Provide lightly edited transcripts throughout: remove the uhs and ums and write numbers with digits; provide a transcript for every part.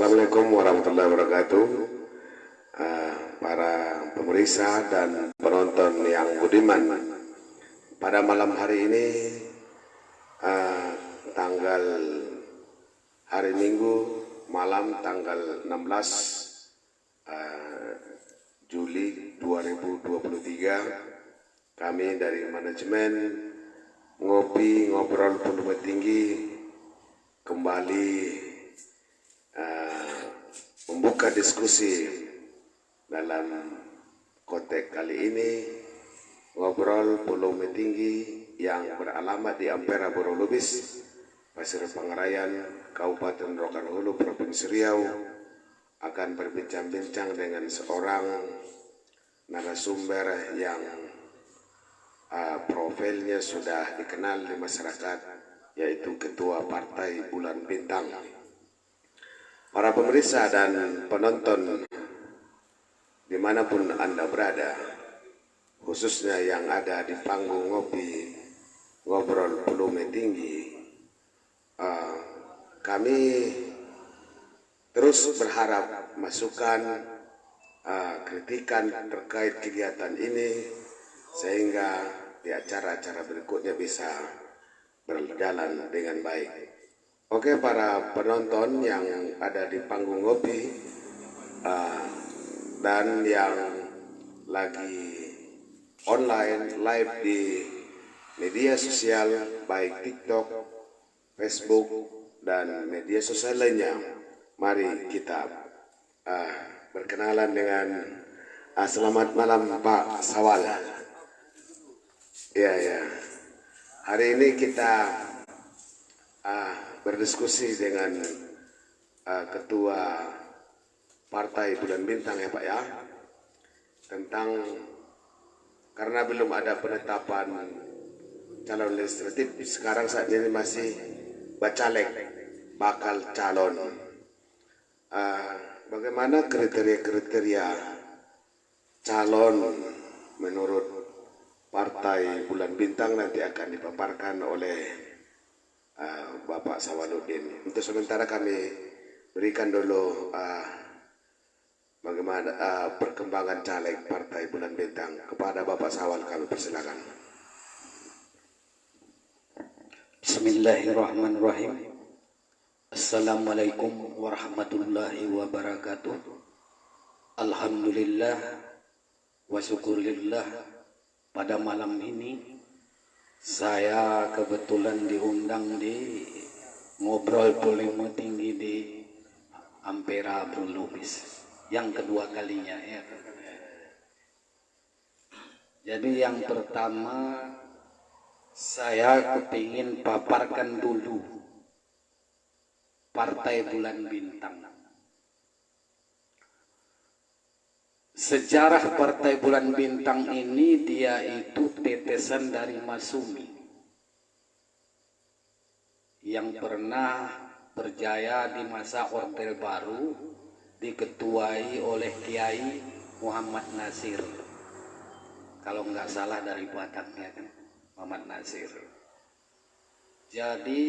Assalamualaikum warahmatullahi wabarakatuh. Para pemirsa dan penonton yang budiman, pada malam hari ini tanggal hari Minggu malam tanggal 16 Juli 2023, kami dari manajemen Ngopi Ngobrol Volume Tinggi kembali membuka diskusi dalam konteks kali ini, ngobrol volume tinggi yang beralamat di Ampera Boro Lubis, Pasir Pangarayan, Kabupaten Rokan Hulu, Provinsi Riau, akan berbincang-bincang dengan seorang narasumber yang profilnya sudah dikenal di masyarakat, yaitu Ketua Partai Bulan Bintang. Para pemirsa dan penonton dimanapun Anda berada, khususnya yang ada di panggung Ngopi Ngobrol Volume Tinggi, kami terus berharap masukan, kritikan terkait kegiatan ini, sehingga di acara-acara berikutnya bisa berjalan dengan baik. Oke, para penonton yang ada di panggung ngopi dan yang lagi online live di media sosial baik TikTok, Facebook, dan media sosial lainnya, mari kita berkenalan dengan selamat malam Pak Sawal. Ya. Hari ini kita berdiskusi dengan Ketua Partai Bulan Bintang ya Pak ya, tentang karena belum ada penetapan calon legislatif, sekarang saat ini masih bacalek bakal calon. Bagaimana kriteria calon menurut Partai Bulan Bintang nanti akan dipaparkan oleh Bapak Sawaluddin. Untuk sementara kami berikan dulu bagaimana perkembangan caleg Partai Bulan Bintang kepada Bapak Sawal. Kami persilakan. Bismillahirrahmanirrahim. Assalamualaikum warahmatullahi wabarakatuh. Alhamdulillah wa syukurillah, pada malam ini saya kebetulan diundang di Ngobrol Volume Tinggi di Ampera Boro Lubis yang kedua kalinya ya. Jadi yang pertama saya kepingin paparkan dulu Partai Bulan Bintang. Sejarah Partai Bulan Bintang ini dia itu tetesan dari Masumi yang pernah berjaya di masa Orde Baru, diketuai oleh Kiai Muhammad Nasir. Kalau nggak salah dari Bataknya kan, Muhammad Nasir. Jadi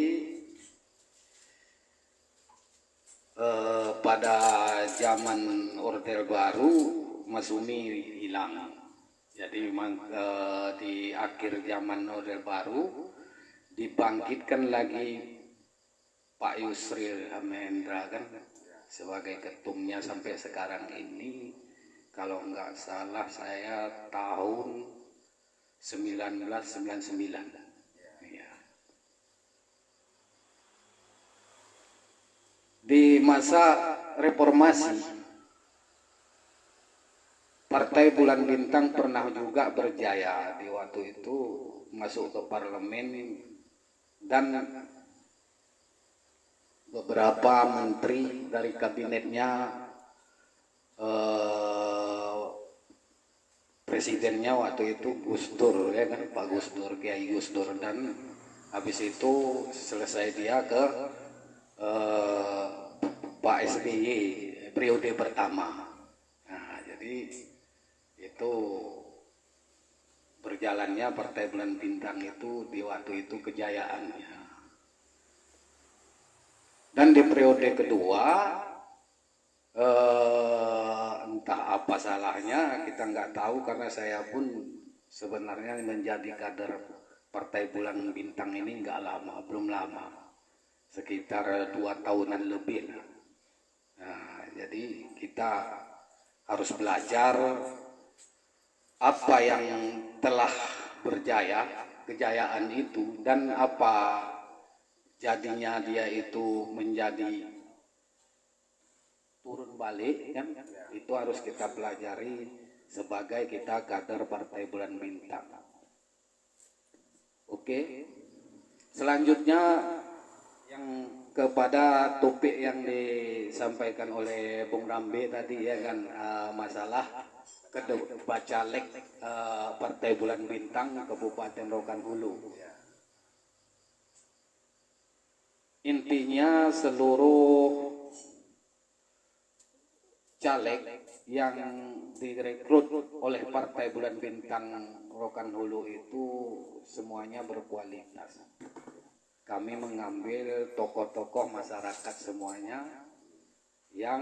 pada zaman Orde Baru Masumi hilang. Jadi memang di akhir zaman Orde Baru dibangkitkan lagi Pak Yusril Hamendra kan sebagai ketumnya sampai sekarang ini. Kalau nggak salah saya tahun 1999. Ya. Di masa reformasi Partai Bulan Bintang pernah juga berjaya di waktu itu masuk ke parlemen dan beberapa menteri dari kabinetnya, presidennya waktu itu Gus Dur ya kan, Pak Gus Dur, Kiai Gus Dur, dan habis itu selesai dia ke Pak SBY periode pertama. Nah, jadi itu berjalannya Partai Bulan Bintang itu di waktu itu kejayaannya. Dan di periode kedua Entah apa salahnya kita nggak tahu, karena saya pun sebenarnya menjadi kader Partai Bulan Bintang ini nggak lama, belum lama, sekitar 2 tahunan lebih lah. Nah, jadi kita harus belajar apa yang telah berjaya, kejayaan itu, dan apa jadinya dia itu menjadi turun balik, kan? Itu harus kita pelajari sebagai kita kader Partai Bulan Bintang. Oke, selanjutnya yang kepada topik yang disampaikan oleh Bung Rambe tadi, ya kan, masalah bacalek Partai Bulan Bintang Kabupaten Rokan Hulu. Intinya seluruh caleg yang direkrut oleh Partai Bulan Bintang Rokan Hulu itu semuanya berkualitas. Kami mengambil tokoh-tokoh masyarakat semuanya yang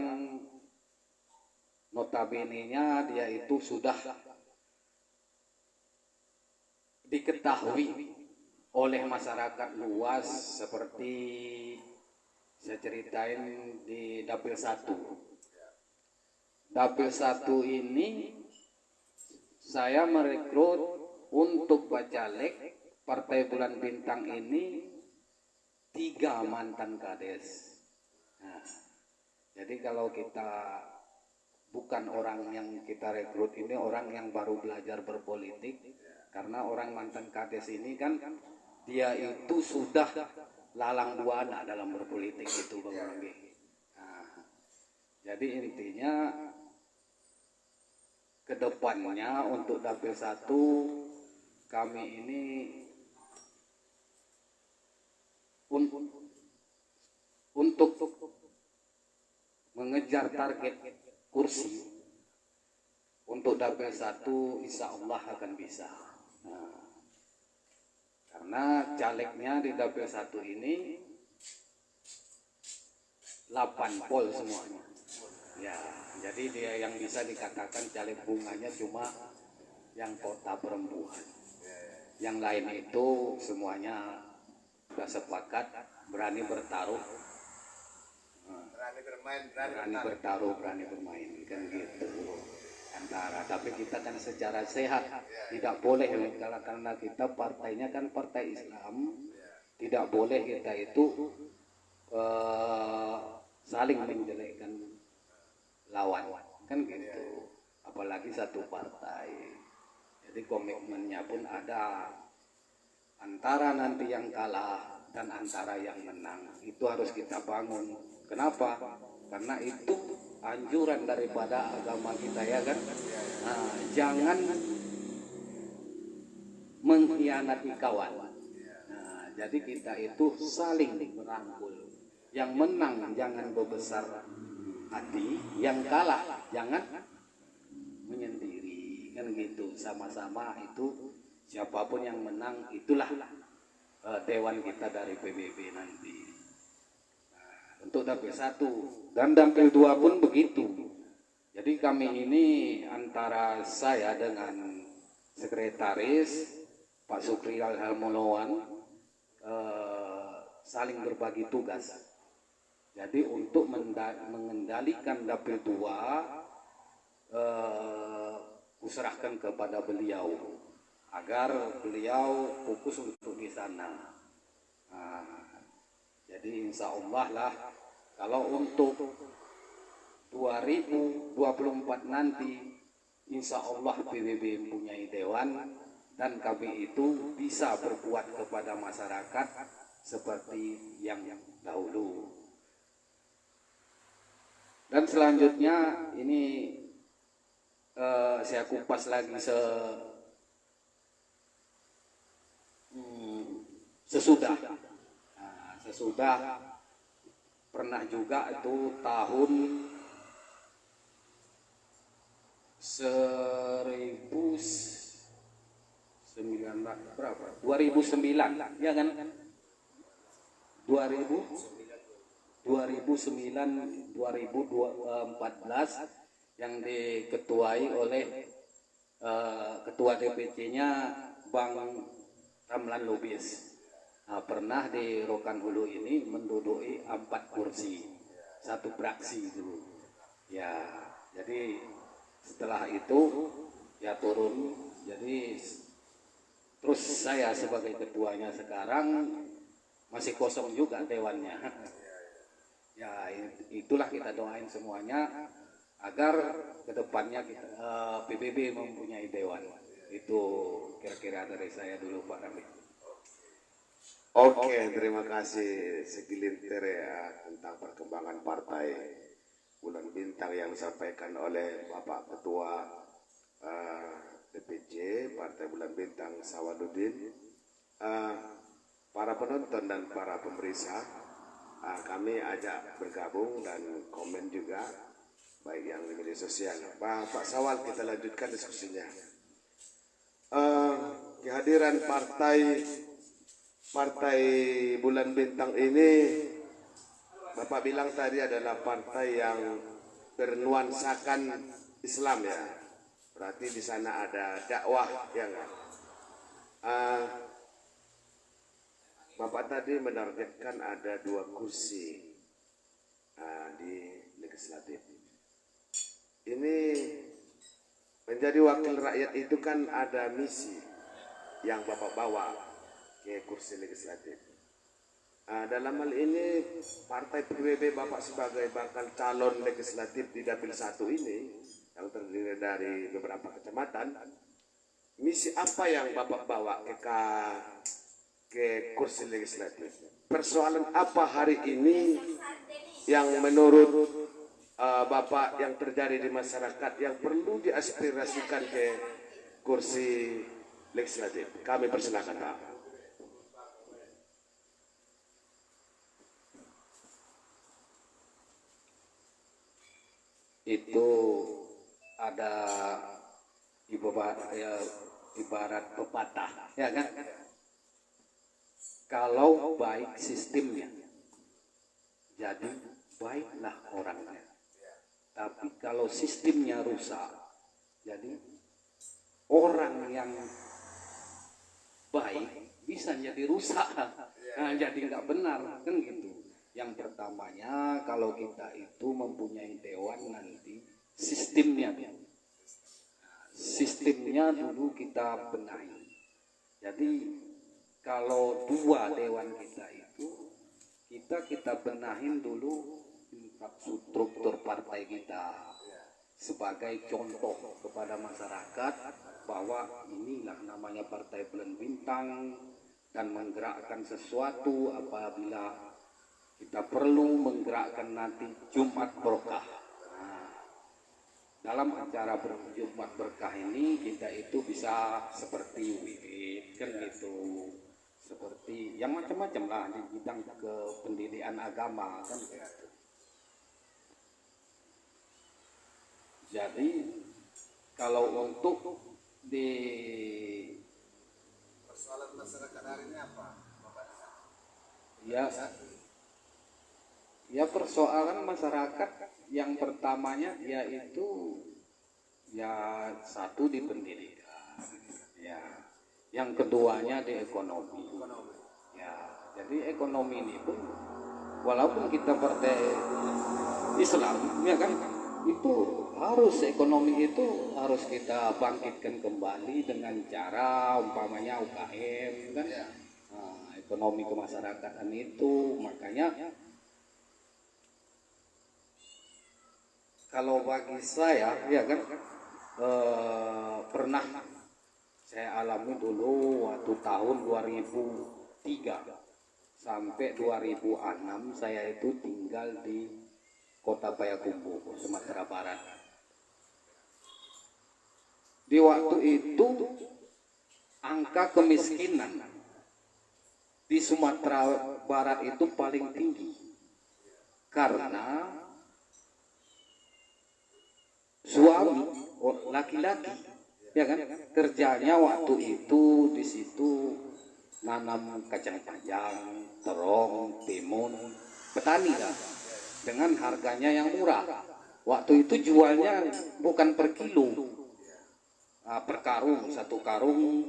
notabene-nya dia itu sudah diketahui oleh masyarakat luas, seperti saya ceritain di Dapil 1. Dapil 1 ini saya merekrut untuk bacalek Partai Bulan Bintang ini 3 mantan kades. Nah, jadi kalau kita bukan orang yang kita rekrut ini orang yang baru belajar berpolitik, karena orang mantan kades ini kan dia itu sudah lalang buana dalam berpolitik itu, Bang Rambi. Nah, jadi intinya kedepannya untuk Dapil 1 kami ini untuk mengejar target kursi untuk Dapil 1 insya Allah akan bisa. Nah, karena calegnya di Dapil 1 ini 8 pol semuanya. Ya, jadi dia yang bisa dikatakan caleg bunganya cuma yang kota perempuan. Yang lain itu semuanya sudah sepakat berani bertaruh. Berani bertaruh, berani bermain, kan gitu. Antara, tapi kita kan secara sehat, tidak boleh, karena kita partainya kan partai Islam, tidak boleh kita itu saling menjelekkan lawan, kan gitu. Apalagi satu partai. Jadi komitmennya pun ada antara nanti yang kalah dan antara yang menang. Itu harus kita bangun. Kenapa? Karena itu anjuran daripada agama kita, ya kan. Nah, jangan mengkhianati kawan. Nah, jadi kita itu saling merangkul. Yang menang jangan berbesar hati, yang kalah jangan menyendiri, kan gitu. Sama-sama itu siapapun yang menang itulah dewan kita dari PBB nanti. Nah, untuk Dapil 1 dan Dapil 2 pun begitu. Jadi kami ini antara saya dengan sekretaris Pak Sukri Al-Halmolawan saling berbagi tugas. Jadi untuk mengendalikan Dapil 2 kuserahkan kepada beliau agar beliau fokus untuk di sana. Nah, jadi insya Allah lah kalau untuk 2024 nanti insya Allah PBB punya dewan dan kami itu bisa berbuat kepada masyarakat seperti yang dahulu. Dan selanjutnya ini saya kupas lagi sesudah. Nah, sesudah pernah juga itu tahun 2009 ya kan? 2009 2009-2014 yang diketuai oleh ketua DPC-nya Bang Ramlan Lubis. Nah, pernah di Rokan Hulu ini menduduki 4 kursi, 1 fraksi dulu. Ya, jadi setelah itu ya turun. Jadi terus saya sebagai ketuanya sekarang masih kosong juga dewannya. Ya, itulah kita doain semuanya agar kedepannya PBB mempunyai dewan. Itu kira-kira dari saya dulu, Pak Ramli. Oke, terima kasih segelintir ya tentang perkembangan partai Bulan Bintang yang disampaikan oleh Bapak Ketua DPC Partai Bulan Bintang Sawadudin. Para penonton dan para pemirsa, kami ajak bergabung dan komen juga, baik yang di media sosial. Pak Sawal, kita lanjutkan diskusinya. Kehadiran Partai Bulan Bintang ini, Bapak bilang tadi adalah partai yang bernuansakan Islam ya. Berarti di sana ada dakwah ya enggak? Bapak tadi menargetkan ada 2 kursi di legislatif. Ini menjadi wakil rakyat itu kan ada misi yang Bapak bawa ke kursi legislatif. Dalam hal ini partai PBB Bapak sebagai bakal calon legislatif di Dapil 1 ini yang terdiri dari beberapa kecamatan, misi apa yang Bapak bawa ke kursi legislatif? Persoalan apa hari ini yang menurut Bapak yang terjadi di masyarakat yang perlu diaspirasikan ke kursi legislatif? Kami persilakan, Pak. Itu ada ibarat pepatah, ya kan? Kalau baik sistemnya, jadi baiklah orangnya. Tapi kalau sistemnya rusak, jadi orang yang baik bisa jadi rusak. Nah, jadi nggak benar, kan gitu. Yang pertamanya, kalau kita itu mempunyai dewan nanti, sistemnya dulu kita benahi. Jadi kalau 2 dewan kita itu, kita benahin dulu struktur partai kita sebagai contoh kepada masyarakat bahwa inilah namanya Partai Bulan Bintang, dan menggerakkan sesuatu apabila kita perlu menggerakkan nanti Jumat Berkah. Nah, dalam acara Jumat Berkah ini kita itu bisa seperti wirid, kan gitu, seperti yang macam-macam lah di bidang pendidikan agama, kan gitu. Jadi kalau untuk di persoalan masyarakat hari ini apa, Bapak? Ya persoalan masyarakat yang pertamanya yaitu ya 1 di pendidikan, ya yang keduanya di ekonomi. Ya, jadi ekonomi ini pun walaupun kita partai Islam, ya kan, itu harus ekonomi itu harus kita bangkitkan kembali dengan cara umpamanya UKM, kan? Nah, ekonomi kemasyarakatan itu, makanya kalau bagi saya, ya kan, pernah saya alami dulu waktu tahun 2003 sampai 2006 saya itu tinggal di Kota Payakumbuh, Sumatera Barat. Di waktu itu angka kemiskinan di Sumatera Barat itu paling tinggi karena suami laki-laki, ya kan, kerjanya waktu itu di situ nanam kacang panjang, terong, timun, petani lah. dengan harganya yang murah. Waktu itu jualnya bukan per kilo, per karung, satu karung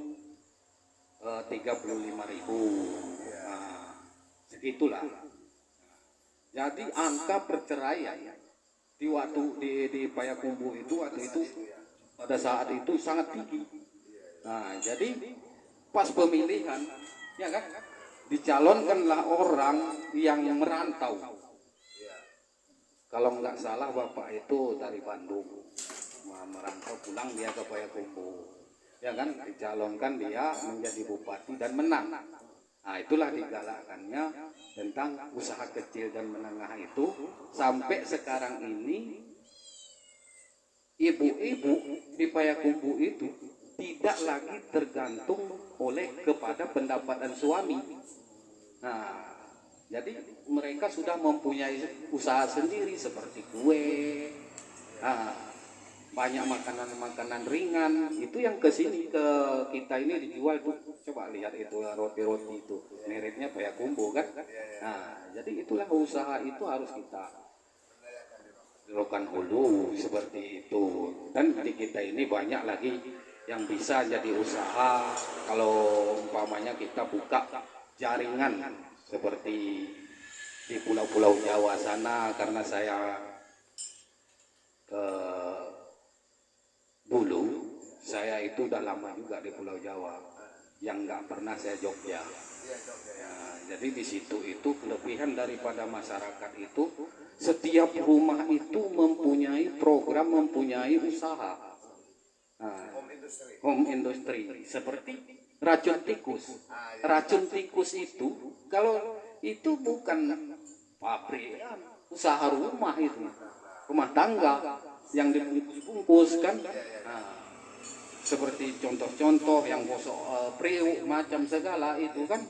35.000. Segitulah. Jadi angka perceraian di waktu di Payakumbuh itu waktu itu pada saat itu sangat tinggi. Nah, jadi pas pemilihan, ya kan, dicalonkanlah orang yang merantau. Kalau nggak salah bapak itu dari Bandung, merantau pulang dia ke Payakumbuh, ya kan, dicalonkan dia menjadi bupati dan menang. Nah, itulah digalakkannya tentang usaha kecil dan menengah itu sampai sekarang ini ibu-ibu di Payakumbuh itu tidak lagi tergantung oleh kepada pendapatan suami. Nah, jadi mereka sudah mempunyai usaha sendiri seperti kue, banyak makanan-makanan ringan itu yang ke sini ke kita ini dijual tuh. Coba lihat itu roti-roti itu mereknya Payakumbuh kan. Nah, jadi itulah usaha itu harus kita lakukan hulu seperti itu. Dan di kita ini banyak lagi yang bisa jadi usaha kalau umpamanya kita buka jaringan seperti di pulau-pulau Jawa sana, karena saya dulu saya itu udah lama juga di Pulau Jawa, yang nggak pernah saya Jogja. Ya, jadi di situ itu kelebihan daripada masyarakat itu setiap rumah itu mempunyai program, mempunyai usaha. Nah, home industry seperti racun tikus. Racun tikus itu kalau itu bukan pabrik, usaha rumah itu, rumah tangga yang dibungkus kan. Nah, seperti contoh-contoh yang gosok priuk macam segala itu kan,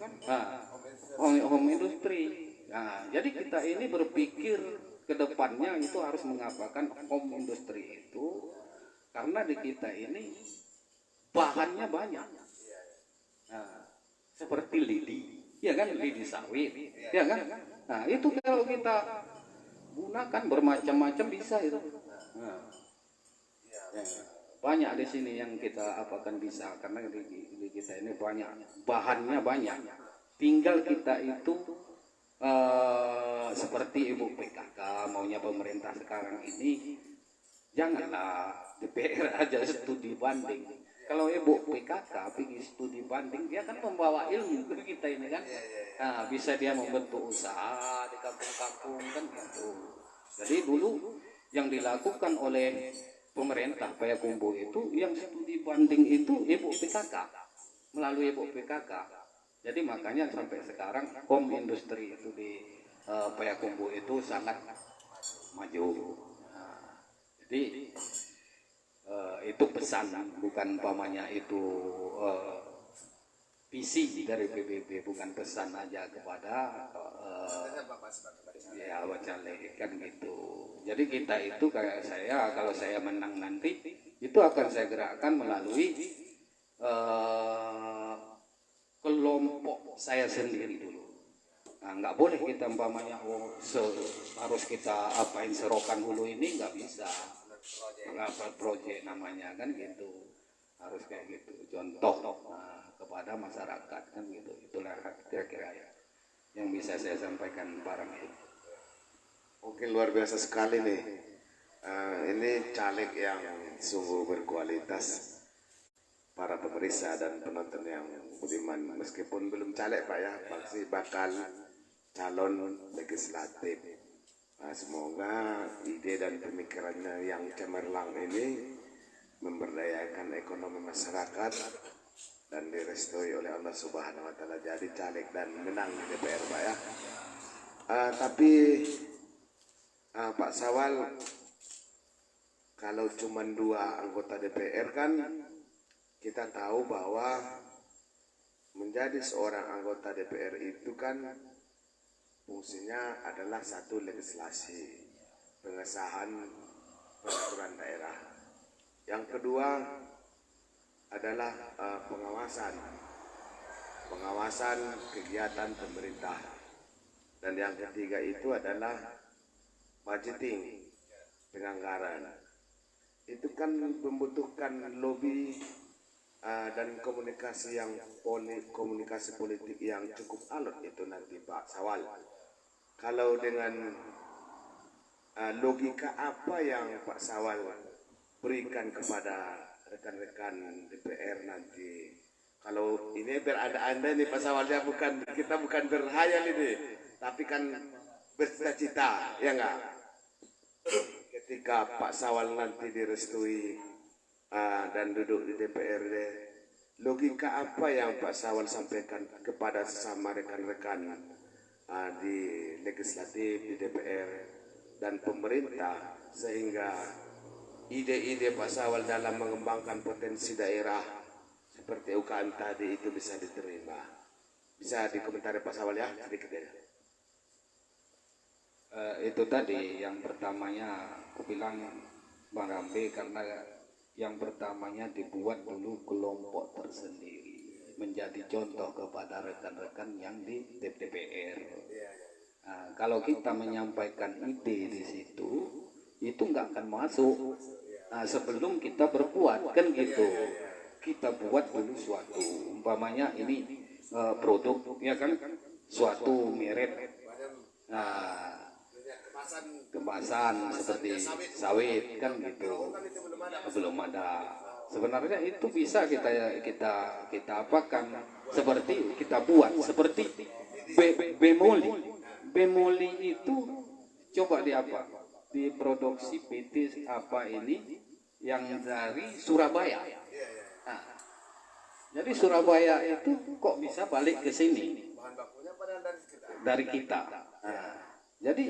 home industry. Nah, jadi kita ini berpikir ke depannya itu harus mengapakan home industry itu, karena di kita ini bahannya banyak. Nah, seperti lidi, ya kan, lidi sawit, ya kan. Nah, itu kalau kita gunakan bermacam-macam bisa itu. Nah, ya, banyak di sini yang kita apakan bisa, karena di kita ini banyak bahannya, banyak. Tinggal kita itu seperti Ibu PKK maunya pemerintah sekarang ini, janganlah DPR aja studi banding. Kalau Ibu PKK pergi studi banding, dia kan membawa ilmu ke kita ini kan. Nah, bisa dia membentuk usaha di kampung-kampung kan gitu. Jadi dulu yang dilakukan oleh pemerintah Payakumbuh itu, yang studi banding itu Ibu PKK, melalui Ibu PKK. Jadi makanya sampai sekarang home industry itu di Payakumbuh itu sangat maju. Nah, jadi itu pesan, bukan pamannya itu visi dari PBB, bukan pesan aja kepada ya bacalek kan gitu. Jadi kita itu kayak saya, kalau saya menang nanti itu akan saya gerakkan melalui kelompok saya sendiri dulu. Nah, nggak boleh kita umpamanya harus kita apain serokan hulu ini, nggak bisa. Mengapa project namanya kan gitu, harus kayak gitu, contoh kepada masyarakat kan gitu. Itulah kira-kira yang bisa saya sampaikan barang ini. Oke, luar biasa sekali nih. Ini caleg yang sungguh berkualitas. Para pemeriksa dan penonton yang budiman, meskipun belum caleg Pak ya, pasti bakal calon legislatif. Semoga ide dan pemikirannya yang cemerlang ini memberdayakan ekonomi masyarakat dan direstui oleh Allah Subhanahu wa Ta'ala, jadi caleg dan menang di DPR Pak ya. Tapi Pak Sawal, kalau cuma 2 anggota DPR kan kita tahu bahwa menjadi seorang anggota DPR itu kan fungsinya adalah satu, legislasi, pengesahan peraturan daerah. Yang kedua adalah pengawasan kegiatan pemerintah. Dan yang ketiga itu adalah budgeting, penganggaran. Itu kan membutuhkan lobby dan komunikasi politik yang cukup alot itu nanti Pak Sawal. Kalau dengan logika apa yang Pak Sawal berikan kepada rekan-rekan DPR nanti? Kalau ini berada-ada nih Pak Sawal, ya kita bukan berhayal ini, tapi kan bercita-cita, ya enggak? Ketika Pak Sawal nanti direstui dan duduk di DPRD, logika apa yang Pak Sawal sampaikan kepada sesama rekan-rekan di legislatif, di DPR dan pemerintah, sehingga ide-ide Pak Sawal dalam mengembangkan potensi daerah seperti UKM tadi itu bisa diterima. Bisa dikomentari Pak Sawal ya, sedikit ya. Itu tadi yang pertamanya aku bilang Bang Rambe, karena yang pertamanya dibuat dulu kelompok tersendiri menjadi contoh kepada rekan-rekan yang di DPR. Kalau kita menyampaikan ide di situ, itu nggak akan masuk. Sebelum kita berbuat kan gitu, kita buat dulu suatu, umpamanya ini produk, ya kan, suatu merek. Kemasan seperti sawit kan gitu, belum ada. Sebenarnya itu bisa kita apakan, seperti kita buat seperti bemoli itu coba diproduksi PT apa ini yang dari Surabaya. Jadi Surabaya itu kok bisa balik ke sini dari kita. Jadi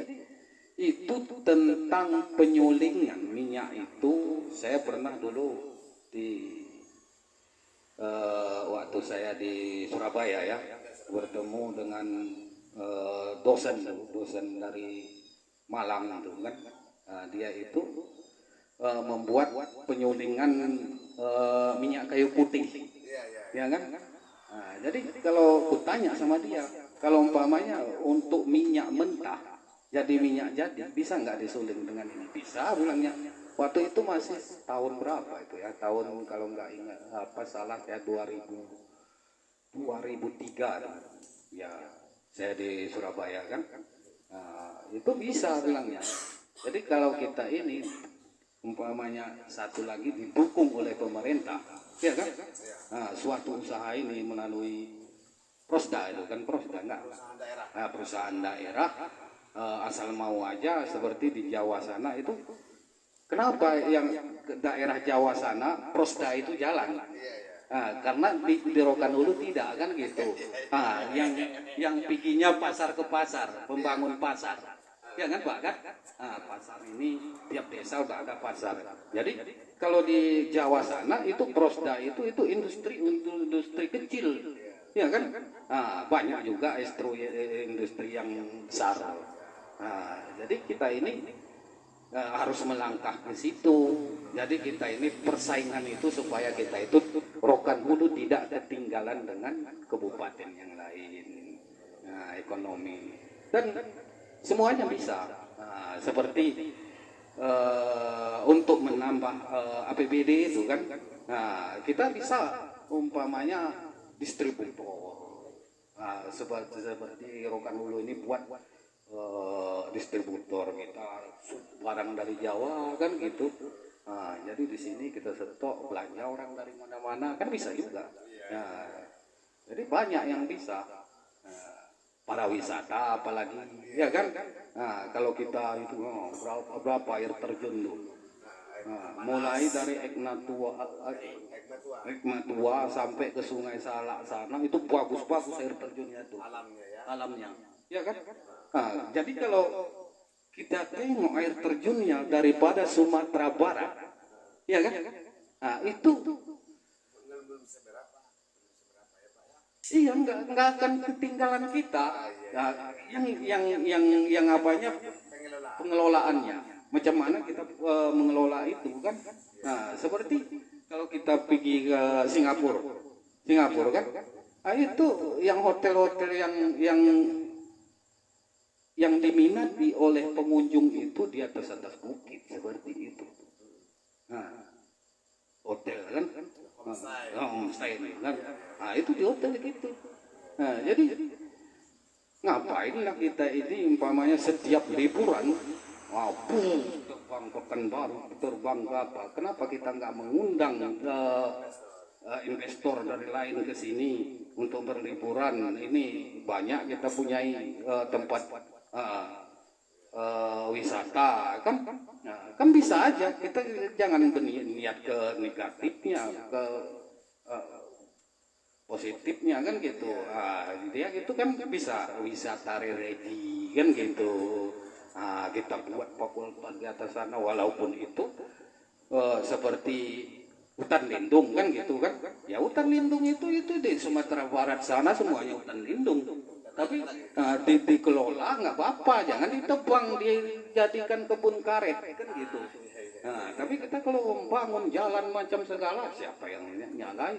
itu tentang penyulingan minyak itu, saya pernah dulu di waktu saya di Surabaya ya, bertemu dengan dosen dari Malang itu kan, dia itu membuat penyulingan minyak kayu putih, ya kan. Jadi kalau kutanya sama dia, kalau umpamanya untuk minyak mentah jadi minyak jadi, bisa nggak disuling dengan ini? Bisa, bilangnya. Waktu itu masih tahun berapa itu ya? Tahun kalau nggak ingat salah ya 2003 ya, saya di Surabaya kan. Itu bisa bilangnya. Jadi kalau kita ini umpamanya satu lagi didukung oleh pemerintah, ya kan? Suatu usaha ini melalui Prosda itu kan, Prosda enggak? Perusahaan daerah. Asal mau aja, seperti di Jawa sana itu, kenapa yang daerah Jawa sana Prosda itu jalan? Karena di Rokanhulu tidak kan gitu. Yang pikinya pasar ke pasar, membangun pasar, ya kan Pak kan? Pasar ini tiap desa udah ada pasar. Jadi kalau di Jawa sana itu Prosda itu industri kecil, ya kan? Banyak juga industri yang besar. Jadi kita ini harus melangkah ke situ. Jadi kita ini persaingan itu supaya kita itu Rokanhulu tidak ketinggalan dengan kabupaten yang lain. Ekonomi dan semuanya bisa. Seperti untuk menambah APBD itu kan, kita bisa umpamanya distributor. Seperti Rokanhulu ini buat distributor kita barang dari Jawa kan gitu. Jadi di sini kita stok belanja orang dari mana-mana kan bisa juga. Jadi banyak yang bisa. Para wisata apalagi, ya kan? Kalau kita itu berapa air terjun dulu. Mulai dari Ekmatua sampai ke Sungai Salak sana itu bagus-bagus air terjunnya tuh. Alamnya. Ya kan? Jadi kalau kita tengok air terjunnya daripada Sumatera Barat, ya kan? Itu iya nggak akan ketinggalan kita. Yang apanya pengelolaannya, macam mana kita mengelola itu kan? Seperti kalau kita pergi ke Singapura kan? Itu yang hotel-hotel yang diminati oleh pengunjung itu di atas bukit seperti itu. Nah, hotel kan, homestay kan, nah itu di hotel gitu. Nah, jadi ngapain lah kita ini umpamanya setiap liburan, terbang Pekanbaru, terbang ke apa? Kenapa kita nggak mengundang investor dari lain ke sini untuk berliburan? Ini banyak kita punyai tempat wisata kan. Nah, kan bisa aja, kita jangan berniat ke negatifnya, ke positifnya kan gitu. Dia gitu kan bisa wisata religi kan gitu. Kita buat fakultas di atas sana, walaupun itu seperti hutan lindung kan gitu kan. Ya hutan lindung itu di Sumatera Barat sana semuanya hutan lindung. Tapi dikelola nggak apa-apa, jangan ditebang, dijadikan kebun karet kan gitu. Nah, tapi kita kalau membangun jalan macam segala, siapa yang nyalain?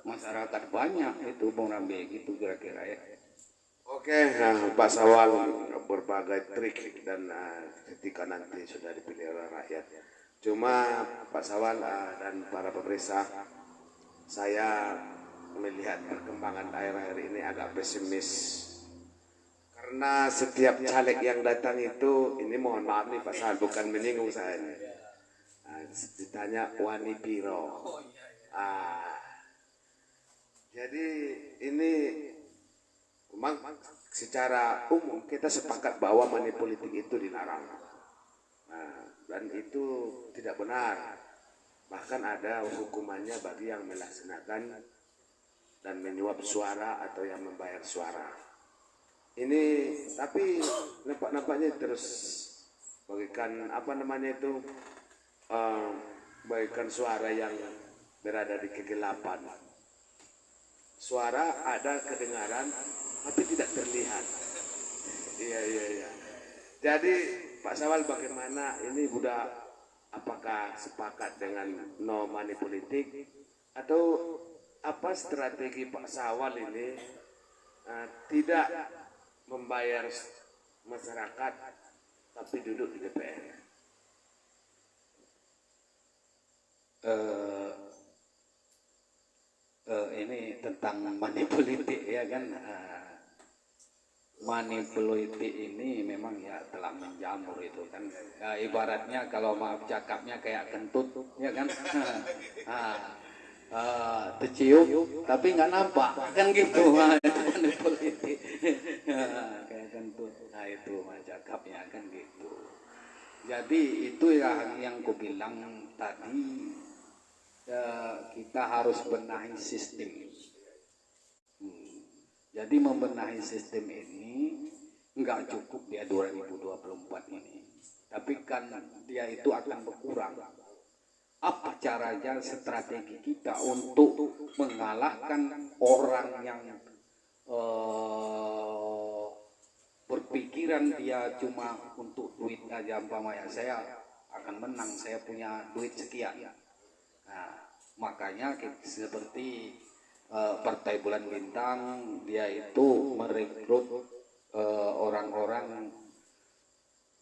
Masyarakat banyak itu Bung Rambe gitu kira-kira ya. Oke, nah, Pak Sawal berbagai trik dan ketika nanti sudah dipilih oleh rakyat. Cuma Pak Sawal dan para pemerintah, saya melihat perkembangan daerah hari ini agak pesimis. Karena setiap caleg yang datang itu, ini mohon maaf nih Pak Sawal, bukan menyinggung saya. Ditanya wani piro. Jadi ini memang secara umum kita sepakat bahwa money politik itu dilarang. Dan itu tidak benar. Bahkan ada hukumannya bagi yang melaksanakan dan menyuap suara atau yang membayar suara. Ini tapi nampaknya terus bagikan apa namanya itu bagikan suara yang berada di kegelapan. Suara ada kedengaran tapi tidak terlihat. Iya. Jadi Pak Sawal bagaimana ini Buddha, apakah sepakat dengan no money politik atau apa strategi Pak Sawal ini tidak membayar masyarakat tapi duduk di DPR? Ini tentang money politik ya kan. Money politik ini memang ya telah menjamur itu kan. Ibaratnya kalau maaf cakapnya kayak kentut ya kan. Tercium tapi nggak nampak kan gitu. Itu money politik. Kayak kentut. Nah itu cakapnya kan gitu. Jadi itu yang ku bilang tadi, kita harus benahi sistem. Jadi membenahi sistem ini nggak cukup dia 2024 ini, tapi kan dia itu akan berkurang. Apa caranya, strategi kita untuk mengalahkan orang yang berpikiran dia cuma untuk duit aja, umpamanya saya akan menang, saya punya duit sekian. Nah, makanya seperti Partai Bulan Bintang, dia itu merekrut orang-orang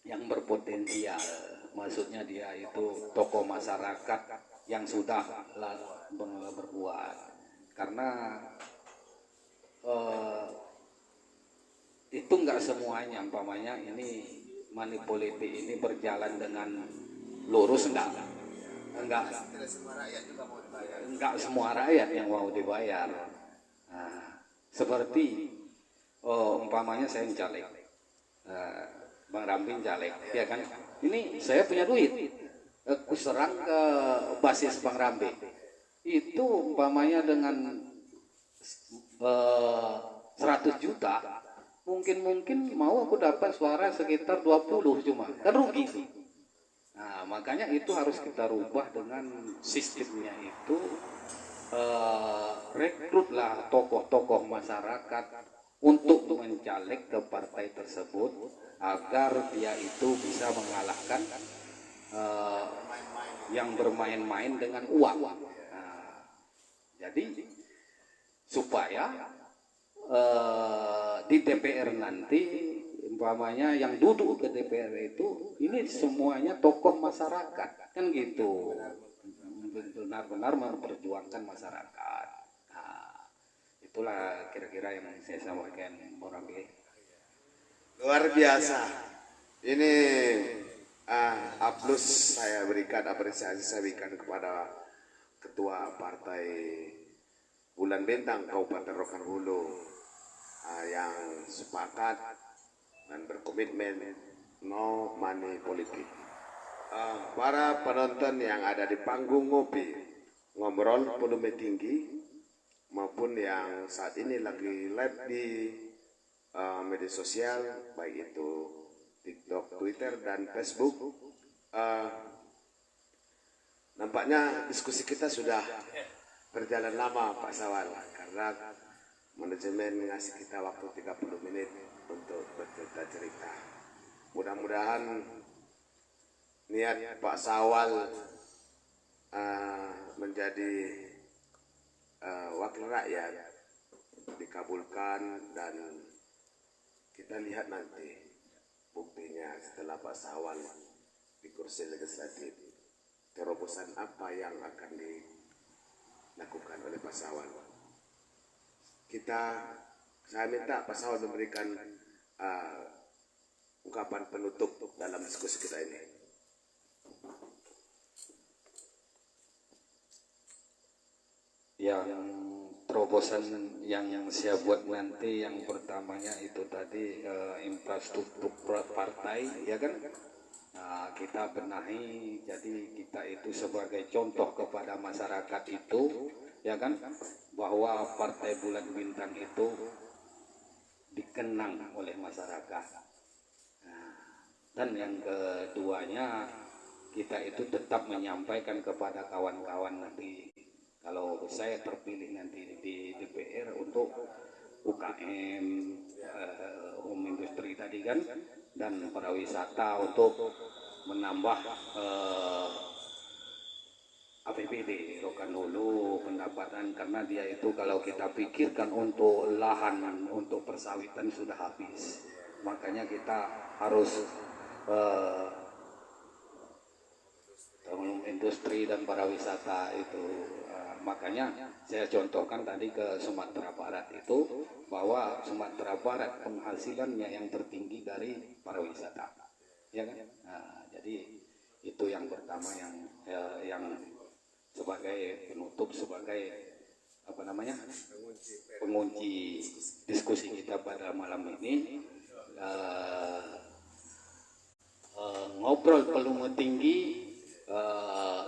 yang berpotensial. Maksudnya dia itu tokoh masyarakat yang sudah berbuat. Karena itu enggak semuanya, umpamanya ini money politik ini berjalan dengan lurus, enggak semua rakyat yang mau dibayar. Nah, seperti umpamanya saya caleg, Bang Ramping caleg, ya kan? Ini saya punya duit, aku serang ke basis Bang Ramping. Itu umpamanya dengan 100 juta, mungkin mau aku dapat suara sekitar 20 cuma, kan rugi sih. Nah, makanya itu harus kita rubah dengan sistemnya itu, rekrutlah tokoh-tokoh masyarakat untuk mencaleg ke partai tersebut agar dia itu bisa mengalahkan yang bermain-main dengan uang. Nah, jadi supaya di DPR nanti umpamanya yang duduk ke DPR itu ini semuanya tokoh masyarakat kan gitu, benar-benar memperjuangkan masyarakat. Nah, itulah kira-kira yang saya sampaikan orang ini. Luar biasa. Ini aplaus saya berikan, apresiasi saya berikan kepada Ketua Partai Bulan Bintang Kabupaten Rokan Hulu yang sepakat dan berkomitmen no money politik. Para penonton yang ada di panggung ngopi, ngobrol volume tinggi, maupun yang saat ini lagi live di media sosial, baik itu TikTok, Twitter, dan Facebook. Nampaknya diskusi kita sudah berjalan lama, Pak Sawal, karena manajemen ngasih kita waktu 30 menit untuk bercerita-cerita. Mudah-mudahan niat Pak Sawal menjadi wakil rakyat dikabulkan, dan kita lihat nanti buktinya setelah Pak Sawal di kursi legislatif, terobosan apa yang akan dilakukan oleh Pak Sawal. Saya minta Pak Sawal memberikan ungkapan penutup dalam diskusi kita ini. Yang terobosan yang saya buat nanti yang pertamanya itu tadi infrastruktur partai, ya kan? Nah, kita benahi, jadi kita itu sebagai contoh kepada masyarakat itu, ya kan, bahwa Partai Bulan Bintang itu dikenang oleh masyarakat. Nah, dan yang keduanya, kita itu tetap menyampaikan kepada kawan-kawan nanti, kalau saya terpilih nanti di DPR untuk UKM, home industry tadi kan, dan pariwisata untuk menambah APBD Rokan Hulu pendapatan, karena dia itu kalau kita pikirkan untuk lahan untuk persawitan sudah habis, makanya kita harus industri dan pariwisata itu. Makanya saya contohkan tadi ke Sumatera Barat itu, bahwa Sumatera Barat penghasilannya yang tertinggi dari pariwisata, ya kan? Nah, jadi itu yang pertama yang sebagai penutup, sebagai apa namanya, pengunci diskusi kita pada malam ini. Ngobrol volume tinggi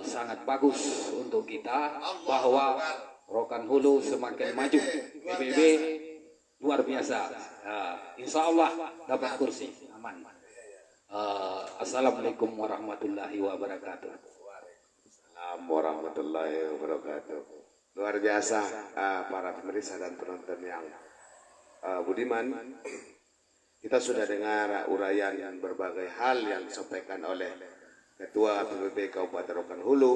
sangat bagus untuk kita, bahwa Rokan Hulu semakin maju, PBB luar biasa. Insya Allah dapat kursi aman. Assalamualaikum warahmatullahi wabarakatuh. Assalamualaikum warahmatullahi wabarakatuh. Luar biasa para pemirsa dan penonton yang budiman. Kita sudah dengar uraian yang berbagai hal yang disampaikan oleh Ketua PBB Kabupaten Rokan Hulu.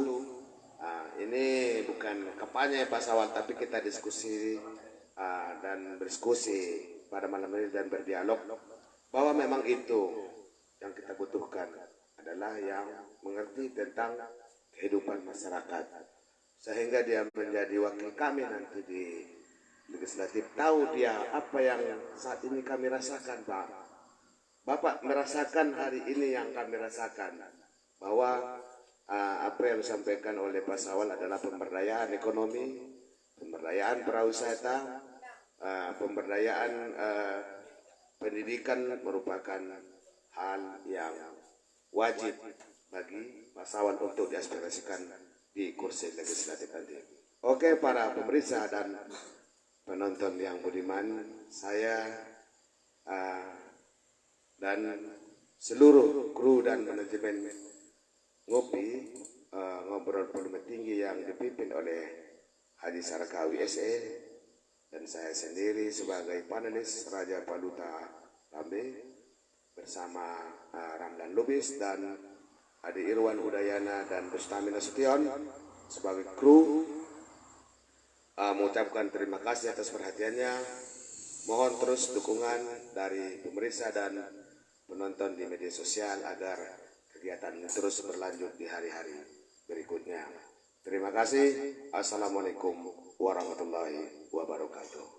Ini bukan kampanye Pak Sawal, tapi kita diskusi dan berdiskusi pada malam ini dan berdialog, bahwa memang itu yang kita butuhkan adalah yang mengerti tentang kehidupan masyarakat, sehingga dia menjadi wakil kami nanti di legislatif, tahu dia apa yang saat ini kami rasakan, Pak. Bapak merasakan hari ini yang kami rasakan, bahwa apa yang disampaikan oleh Pak Sawal adalah pemberdayaan ekonomi, pemberdayaan pariwisata, pemberdayaan pendidikan merupakan hal yang wajib bagi Pak Sawal untuk diaspirasikan di kursi legislatif nanti. Oke, para pemirsa dan penonton yang budiman, saya dan seluruh kru dan manajemen Ngopi ngobrol volume tinggi yang dipimpin oleh Haji Sarakawi SE dan saya sendiri sebagai panelis Raja Paluta Lambe bersama Ramdan Lubis dan Adi Irwan Udayana dan Rustamina Sution sebagai kru, mengucapkan terima kasih atas perhatiannya. Mohon terus dukungan dari pemirsa dan menonton di media sosial agar kegiatan ini terus berlanjut di hari-hari berikutnya. Terima kasih. Assalamualaikum warahmatullahi wabarakatuh.